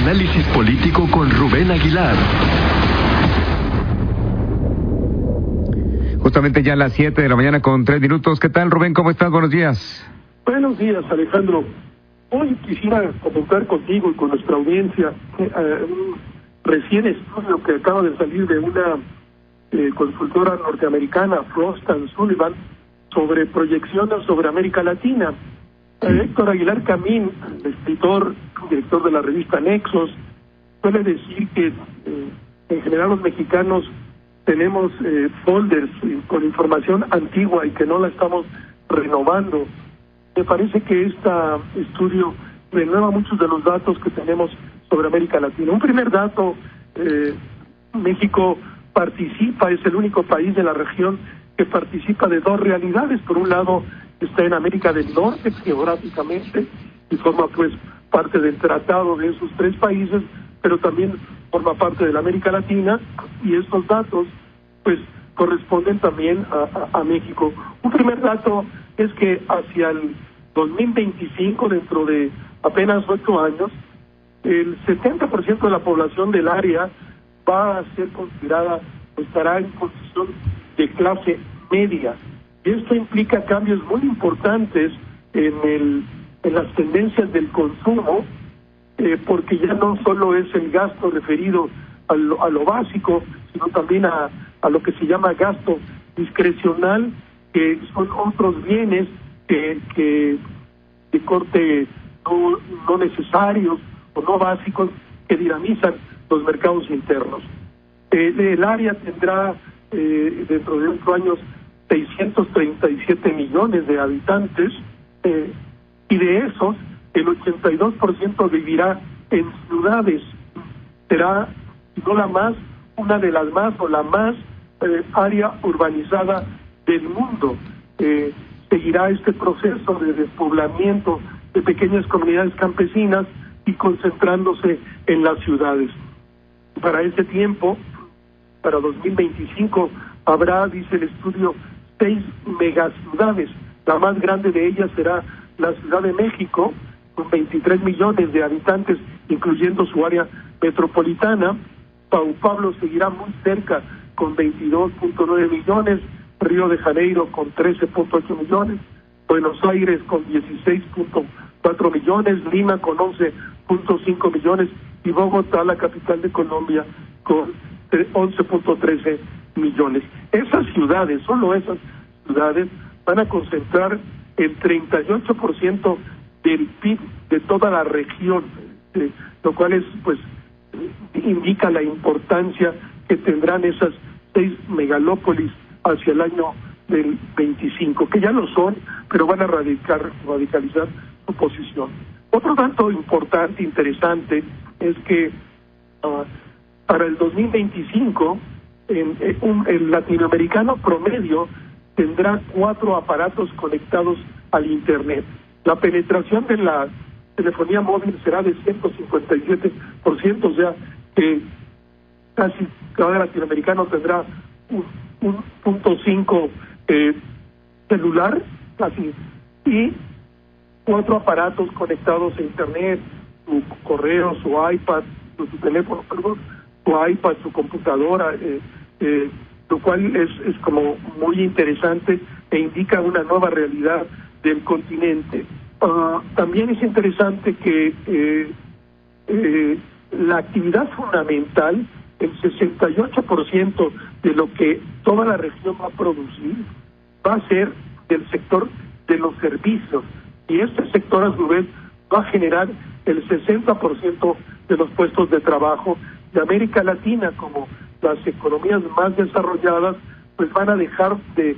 análisis político con Rubén Aguilar. Justamente ya a las 7 de la mañana con 3 minutos. ¿Qué tal, Rubén? ¿Cómo estás? Buenos días. Buenos días, Alejandro. Hoy quisiera comentar contigo y con nuestra audiencia un recién estudio que acaba de salir de una consultora norteamericana, Frost & Sullivan, sobre proyecciones sobre América Latina. Héctor Aguilar Camín, escritor, director de la revista Nexos, suele decir que en general los mexicanos tenemos folders con información antigua y que no la estamos renovando. Me parece que este estudio renueva muchos de los datos que tenemos sobre América Latina. Un primer dato, México participa, es el único país de la región que participa de dos realidades. Por un lado, está en América del Norte geográficamente y forma pues parte del tratado de esos tres países, pero también forma parte de la América Latina, y estos datos pues corresponden también a México. Un primer dato es que hacia el 2025, dentro de apenas 8 años, el 70% de la población del área va a ser considerada, estará en posición de clase media. Y esto implica cambios muy importantes en las tendencias del consumo, porque ya no solo es el gasto referido a lo básico, sino también a lo que se llama gasto discrecional, que son otros bienes que de corte no necesarios o no básicos, que dinamizan los mercados internos. El área tendrá dentro de 8 años 637 millones de habitantes, y de esos el 82% vivirá en ciudades. Será, si no la más, una de las más o la más área urbanizada del mundo. Seguirá este proceso de despoblamiento de pequeñas comunidades campesinas y concentrándose en las ciudades. Para ese tiempo, para 2025, habrá, dice el estudio, 6 megaciudades. La más grande de ellas será la Ciudad de México, con 23 millones de habitantes, incluyendo su área metropolitana. Sao Paulo seguirá muy cerca, con 22.9 millones, Río de Janeiro con 13.8 millones, Buenos Aires con 16.4 millones, Lima con 11.5 millones y Bogotá, la capital de Colombia, con 11.13 millones. Esas ciudades, solo esas ciudades, van a concentrar el 38% del PIB de toda la región, lo cual es, pues, indica la importancia que tendrán esas 6 megalópolis hacia el año del 25, que ya lo son, pero van a radicalizar su posición. Otro dato importante, interesante, es que para el 2025, el latinoamericano promedio tendrá 4 aparatos conectados al Internet. La penetración de la telefonía móvil será de 157%, o sea que casi cada latinoamericano tendrá un 1.5 celular, casi, y 4 aparatos conectados a Internet, su correo, su iPad, su teléfono, perdón, su iPad, su computadora, lo cual es como muy interesante e indica una nueva realidad del continente. También es interesante que la actividad fundamental, el 68% de lo que toda la región va a producir, va a ser del sector de los servicios, y este sector a su vez va a generar el 60% de los puestos de trabajo de América Latina. Como las economías más desarrolladas pues van a dejar de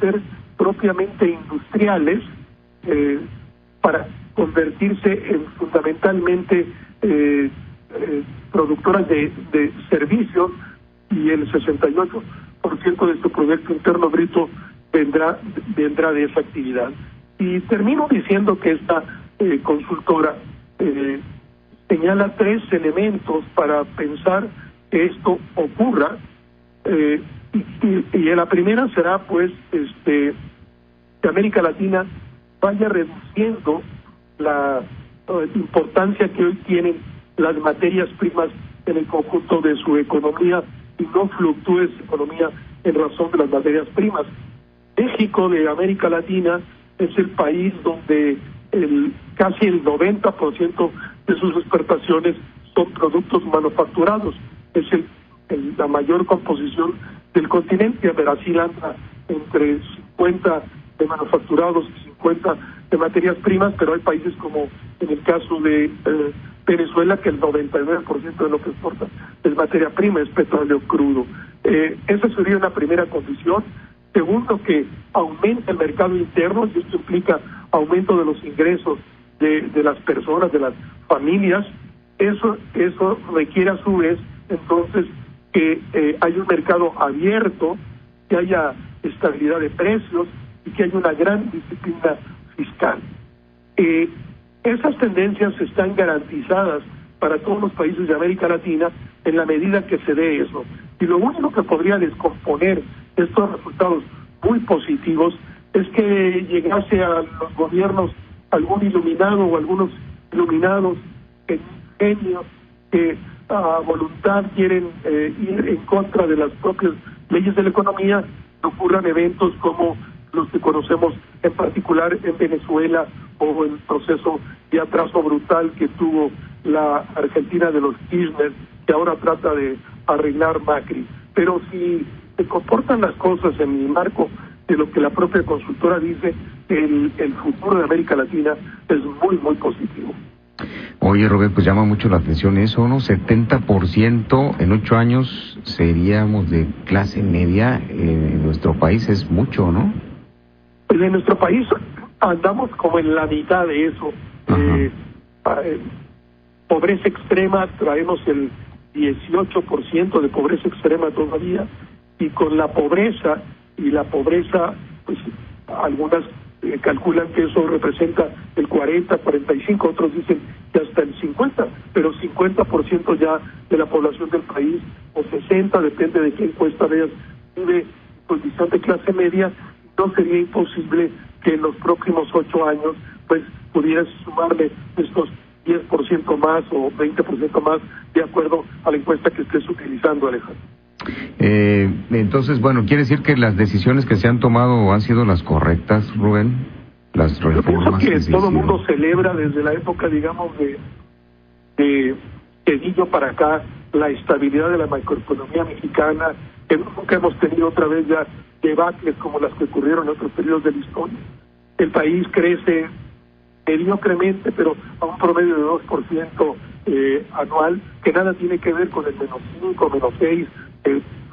ser propiamente industriales para convertirse en fundamentalmente productoras de servicios, y el 68% de su Producto Interno Bruto vendrá de esa actividad. Y termino diciendo que esta consultora señala 3 elementos para pensar que esto ocurra, y la primera será pues que América Latina vaya reduciendo la importancia que hoy tienen las materias primas en el conjunto de su economía y no fluctúe su economía en razón de las materias primas. México, de América Latina, es el país donde casi el 90% de sus exportaciones son productos manufacturados. Es la mayor composición del continente. Brasil anda entre 50 de manufacturados y 50 de materias primas, pero hay países como en el caso de Venezuela, que el 99% de lo que exporta es materia prima, es petróleo crudo. Esa sería una primera condición. Segundo, que aumente el mercado interno, y esto implica aumento de los ingresos de las personas, de las familias. Eso requiere a su vez, entonces, que haya un mercado abierto, que haya estabilidad de precios y que haya una gran disciplina fiscal. Esas tendencias están garantizadas para todos los países de América Latina en la medida que se dé eso. Y lo único que podría descomponer estos resultados muy positivos es que llegase a los gobiernos algún iluminado o algunos iluminados genios que a voluntad quieren ir en contra de las propias leyes de la economía, ocurran eventos como los que conocemos en particular en Venezuela o el proceso de atraso brutal que tuvo la Argentina de los Kirchner, que ahora trata de arreglar Macri. Pero si se comportan las cosas en el marco de lo que la propia consultora dice, el futuro de América Latina es muy, muy positivo. Oye, Rubén, pues llama mucho la atención eso, ¿no? 70% en 8 años seríamos de clase media en nuestro país, es mucho, ¿no? Pues en nuestro país andamos como en la mitad de eso. Pobreza extrema, traemos el 18% de pobreza extrema todavía, y con la pobreza, pues algunas calculan que eso representa el 40, 45, otros dicen que hasta el 50, pero 50% ya de la población del país, o 60, depende de qué encuesta veas, vive en condición de clase media. No sería imposible que en los próximos 8 años pues pudieras sumarle estos 10% más o 20% más, de acuerdo a la encuesta que estés utilizando, Alejandro. Entonces, bueno, ¿quiere decir que las decisiones que se han tomado han sido las correctas, Rubén? Las reformas. Yo pienso que todo el mundo celebra desde la época, digamos, de Cedillo para acá, la estabilidad de la macroeconomía mexicana, que nunca hemos tenido otra vez ya debates como las que ocurrieron en otros periodos de la historia. El país crece mediocremente, pero a un promedio de 2% anual, que nada tiene que ver con el -5, -6,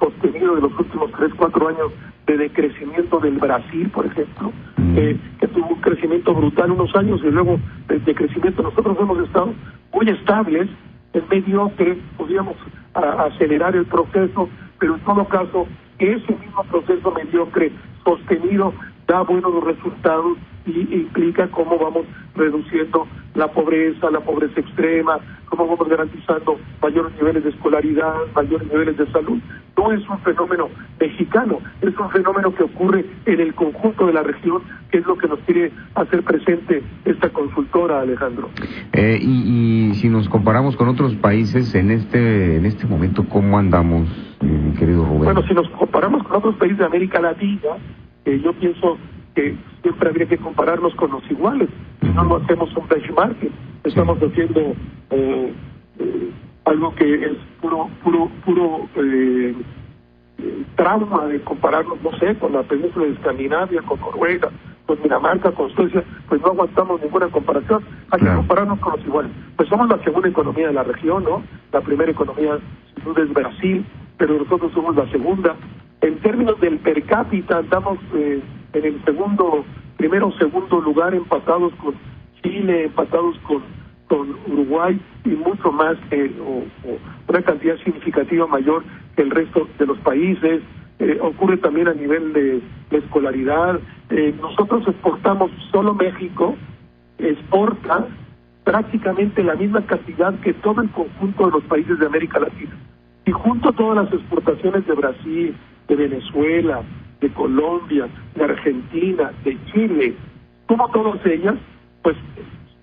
sostenido de los últimos 3-4 años de decrecimiento del Brasil, por ejemplo, que tuvo un crecimiento brutal unos años y luego de crecimiento. Nosotros hemos estado muy estables, es mediocre, podríamos acelerar el proceso, pero en todo caso ese mismo proceso mediocre sostenido da buenos resultados y implica cómo vamos reduciendo la pobreza extrema, cómo vamos garantizando mayores niveles de escolaridad, mayores niveles de salud. No es un fenómeno mexicano, es un fenómeno que ocurre en el conjunto de la región, que es lo que nos quiere hacer presente esta consultora, Alejandro. Y si nos comparamos con otros países en este momento, ¿cómo andamos, mi querido Rubén? Bueno, si nos comparamos con otros países de América Latina, yo pienso que siempre habría que compararnos con los iguales. Si no, no hacemos un benchmarking. Estamos haciendo algo que es puro trauma de compararnos, no sé, con la península de Escandinavia, con Noruega, con Dinamarca, con Suecia. Pues no aguantamos ninguna comparación. Hay que compararnos con los iguales. Pues somos la segunda economía de la región, ¿no? La primera economía sin duda es Brasil, pero nosotros somos la segunda. En términos del per cápita andamos en el primero o segundo lugar, empatados con Chile, empatados con Uruguay, y mucho más o una cantidad significativa mayor que el resto de los países. Ocurre también a nivel de escolaridad. Nosotros exportamos, solo México exporta prácticamente la misma cantidad que todo el conjunto de los países de América Latina. Y junto a todas las exportaciones de Brasil, de Venezuela, de Colombia, de Argentina, de Chile, como todas ellas, pues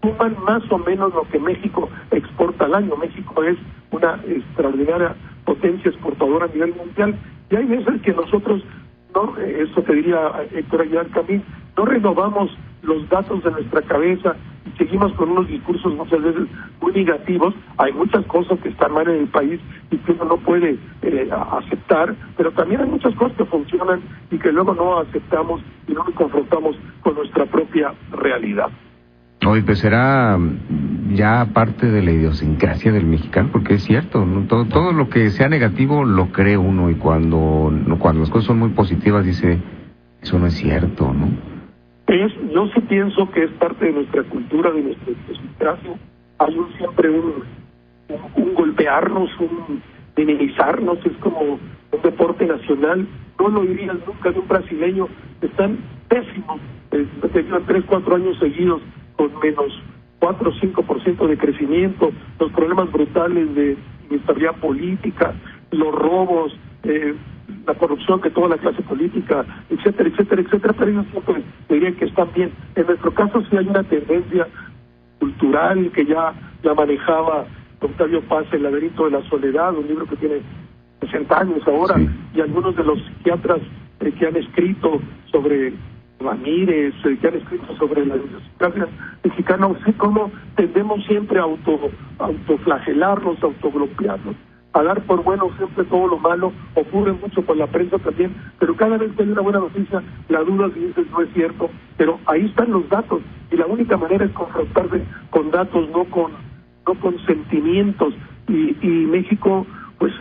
suman más o menos lo que México exporta al año. México es una extraordinaria potencia exportadora a nivel mundial, y hay veces que nosotros, no, eso te diría Héctor Aguilar Camín, no renovamos los datos de nuestra cabeza y seguimos con unos discursos muchas veces muy negativos. Hay muchas cosas que están mal en el país y que uno no puede aceptar, pero también hay muchas cosas que funcionan y que luego no aceptamos y no nos confrontamos con nuestra propia realidad. Hoy pues será ya parte de la idiosincrasia del mexicano, porque es cierto, ¿no? Todo lo que sea negativo lo cree uno, y cuando las cosas son muy positivas dice, eso no es cierto, ¿no? Yo sí pienso que es parte de nuestra cultura, de nuestra idiosincrasia. Hay siempre un golpearnos, un minimizarnos, es como un deporte nacional. No lo dirías nunca de un brasileño. Están pésimos, llevan 3-4 años seguidos con menos 4 o 5% de crecimiento, los problemas brutales de inestabilidad política, los robos, la corrupción de toda la clase política, etcétera, etcétera, etcétera, pero ellos siempre dirían que están bien. En nuestro caso sí hay una tendencia cultural que ya la manejaba Octavio Paz, El laberinto de la soledad, un libro que tiene 60 años ahora, sí. Y algunos de los psiquiatras que han escrito sobre Ramírez, que han escrito sobre la idiosincrasia mexicana, sí, cómo tendemos siempre a autoflagelarnos, autoglopearnos, a dar por bueno siempre todo lo malo. Ocurre mucho con la prensa también, pero cada vez que hay una buena noticia la dudas y dices no es cierto, pero ahí están los datos, y la única manera es confrontarse con datos, no con sentimientos, y México pues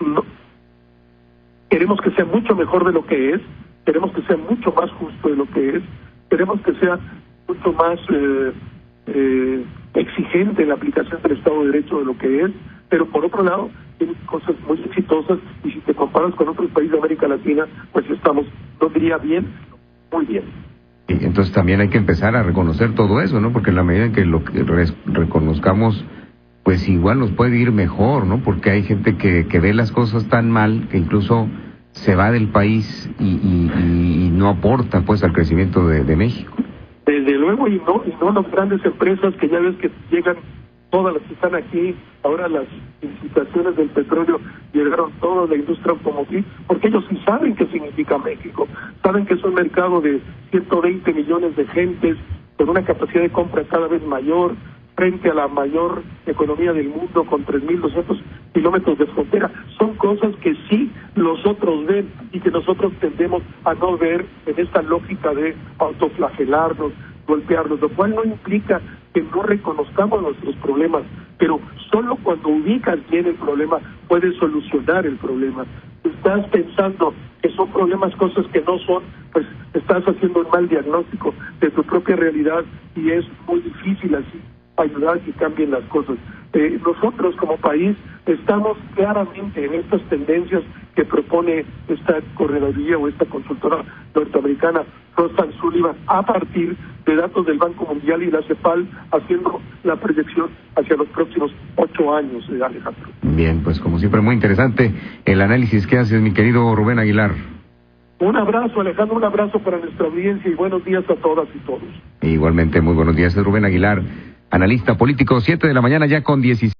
no, queremos que sea mucho mejor de lo que es, queremos que sea mucho más justo de lo que es, queremos que sea mucho más exigente en la aplicación del Estado de Derecho de lo que es, pero por otro lado tiene cosas muy exitosas, y si te comparas con otros países de América Latina, pues estamos, no diría bien, muy bien. Y entonces también hay que empezar a reconocer todo eso, ¿no? Porque en la medida en que lo que reconozcamos, pues igual nos puede ir mejor, ¿no? Porque hay gente que ve las cosas tan mal que incluso se va del país y no aporta pues al crecimiento de México. Desde luego, y no las grandes empresas que ya ves que llegan, todas las que están aquí, ahora las licitaciones del petróleo llegaron todas, la industria automotriz, porque ellos sí saben qué significa México, saben que es un mercado de 120 millones de gentes, con una capacidad de compra cada vez mayor, frente a la mayor economía del mundo, con 3.200 kilómetros de frontera. Son cosas que sí los otros ven y que nosotros tendemos a no ver en esta lógica de autoflagelarnos, golpearnos, lo cual no implica que no reconozcamos nuestros problemas, pero solo cuando ubicas bien el problema puedes solucionar el problema. Si estás pensando que son problemas, cosas que no son, pues estás haciendo un mal diagnóstico de tu propia realidad, y es muy difícil así ayudar a que cambien las cosas. Nosotros como país estamos claramente en estas tendencias que propone esta correduría o esta consultora norteamericana Frost & Sullivan, a partir de datos del Banco Mundial y la CEPAL, haciendo la proyección hacia los próximos 8 años, Alejandro. Bien, pues como siempre muy interesante el análisis que haces, mi querido Rubén Aguilar. Un abrazo, Alejandro, un abrazo para nuestra audiencia y buenos días a todas y todos. Igualmente, muy buenos días, es Rubén Aguilar, analista político, 7 de la mañana ya con 17.